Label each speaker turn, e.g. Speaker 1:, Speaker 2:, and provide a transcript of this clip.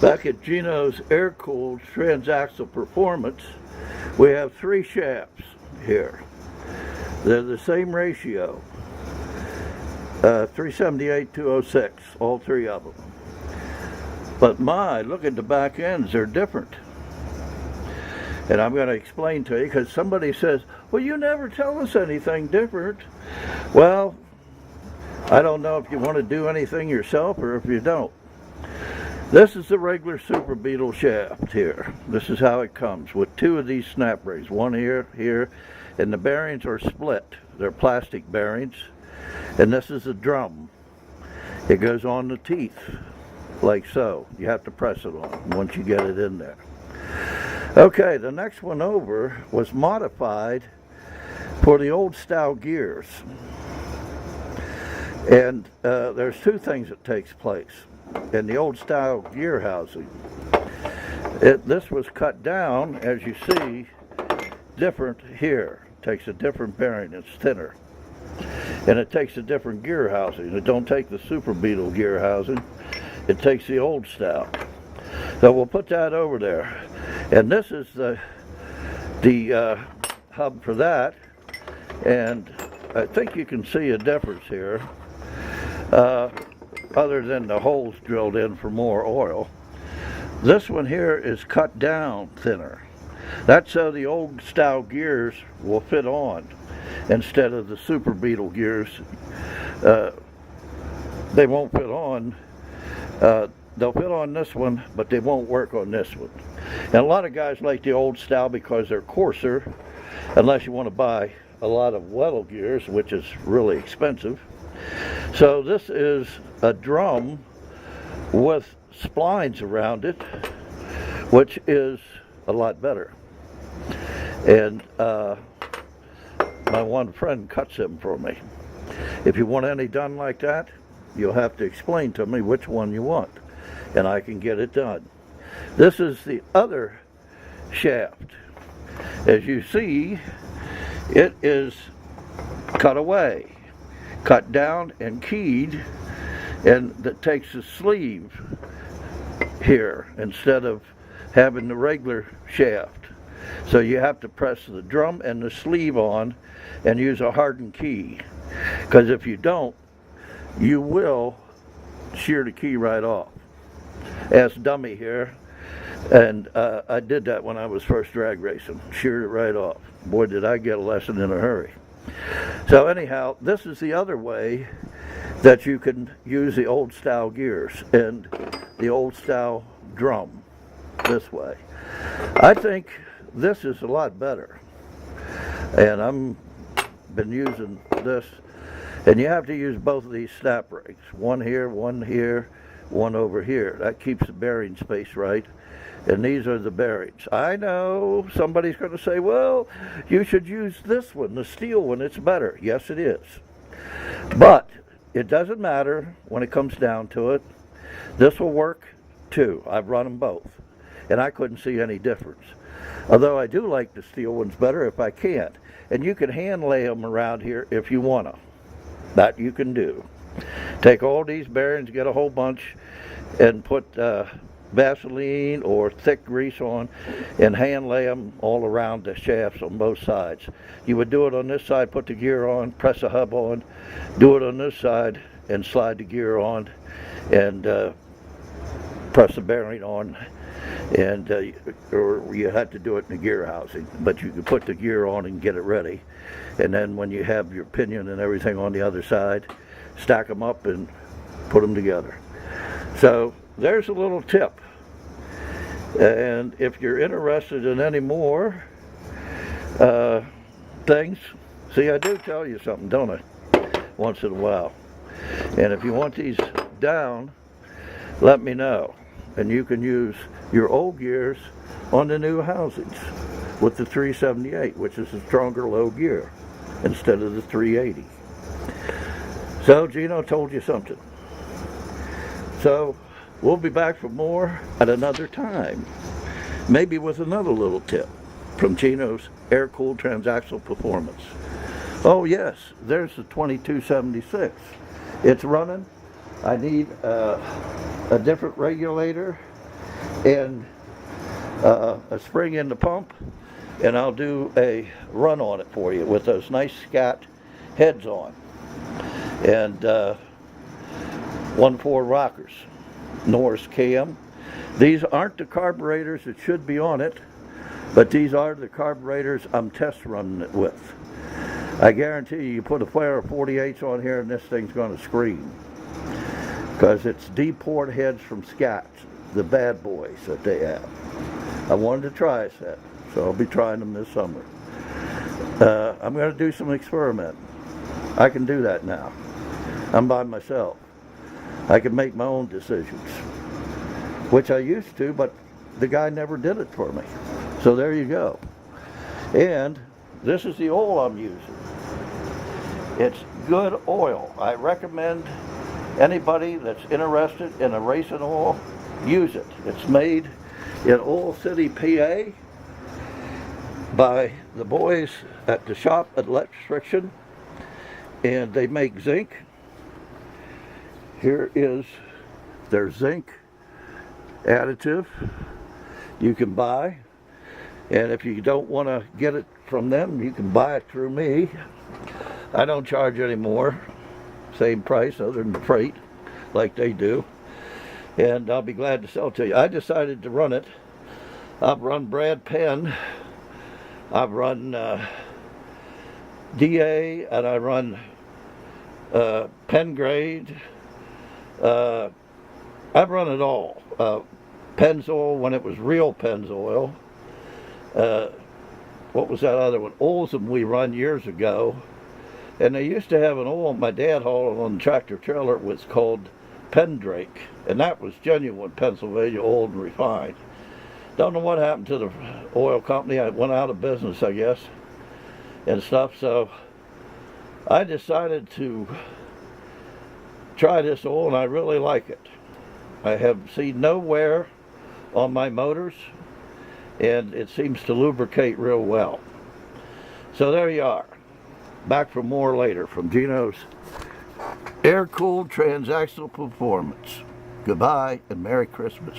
Speaker 1: Back at Geno's air-cooled transaxle performance, we have 3 shafts here. They're the same ratio, 378-206, all 3 of them. But look at the back ends, they're different. And I'm going to explain to you, because somebody says, well, you never tell us anything different. Well, I don't know if you want to do anything yourself or if you don't. This is the regular Super Beetle shaft here. This is how it comes with 2 of these snap rings, one here, and the bearings are split. They're plastic bearings, and this is a drum. It goes on the teeth, like so. You have to press it on once you get it in there. Okay, the next one over was modified for the old style gears. And there's 2 things that takes place in the old style gear housing. This was cut down, as you see, different here. It takes a different bearing, it's thinner. And it takes a different gear housing. It don't take the Super Beetle gear housing, it takes the old style. So we'll put that over there. And this is the hub for that. And I think you can see a difference here. Other than the holes drilled in for more oil. This one here is cut down thinner. That's so the old style gears will fit on instead of the Super Beetle gears. They won't fit on. They'll fit on this one, but they won't work on this one. And a lot of guys like the old style because they're coarser, unless you want to buy a lot of Weddell gears, which is really expensive. So this is a drum with splines around it, which is a lot better. And my one friend cuts them for me. If you want any done like that, you'll have to explain to me which one you want, and I can get it done. This is the other shaft. As you see, it is cut away, cut down and keyed, and that takes the sleeve here instead of having the regular shaft. So you have to press the drum and the sleeve on and use a hardened key, because if you don't, you will shear the key right off. Ask Dummy here, and I did that when I was first drag racing, sheared it right off. Boy, did I get a lesson in a hurry. So anyhow, this is the other way that you can use the old style gears and the old style drum this way. I think this is a lot better, and I'm been using this, and you have to use both of these snap rings, one here, one over here. That keeps the bearing space right, and these are the bearings. I know somebody's going to say, well, you should use this one, the steel one, it's better. Yes, it is, but it doesn't matter when it comes down to it. This will work too. I've run them both, and I couldn't see any difference. Although I do like the steel ones better if I can. And you can hand lay them around here if you want to. That you can do. Take all these bearings, get a whole bunch, and put Vaseline or thick grease on, and hand lay them all around the shafts on both sides. You would do it on this side, put the gear on, press the hub on, do it on this side, and slide the gear on, and press the bearing on. And or you had to do it in the gear housing, but you could put the gear on and get it ready, and then when you have your pinion and everything on the other side, stack them up and put them together. So there's a little tip, and if you're interested in any more things, see, I do tell you something, don't I, once in a while. And if you want these down, let me know. And you can use your old gears on the new housings with the 378, which is a stronger low gear, instead of the 380. So Geno told you something. So we'll be back for more at another time, maybe with another little tip from Geno's air-cooled transaxle performance. Oh yes, there's the 2276. It's running. I need a different regulator and a spring in the pump, and I'll do a run on it for you with those nice scat heads on, and 1.4 rockers, Norris cam. These aren't the carburetors that should be on it, but these are the carburetors I'm test running it with. I guarantee you put a pair of 48s on here and this thing's going to scream, because it's D-port heads from Scott, the bad boys that they have. I wanted to try a set, so I'll be trying them this summer. I'm going to do some experimenting. I can do that now. I'm by myself. I can make my own decisions, which I used to, but the guy never did it for me. So there you go. And this is the oil I'm using. It's good oil. I recommend anybody that's interested in a racing oil, use it. It's made in Oil City, PA by the boys at the shop at Electric, and they make zinc. Here is their zinc additive you can buy, and if you don't want to get it from them, you can buy it through me. I don't charge any more, same price other than the freight like they do, and I'll be glad to sell it to you. I decided to run it. I've run Brad Penn, I've run DA, and I run Penn Grade. I've run it all. Pennzoil when it was real Pennzoil. What was that other one? Olsum we run years ago. And they used to have an oil my dad hauled on the tractor trailer. It was called Pendrake. And that was genuine Pennsylvania oiled and refined. Don't know what happened to the oil company. It went out of business, I guess, and stuff. So I decided to try this oil, and I really like it. I have seen no wear on my motors, and it seems to lubricate real well. So there you are. Back for more later from Geno's Air-Cooled Transactional Performance. Goodbye and Merry Christmas.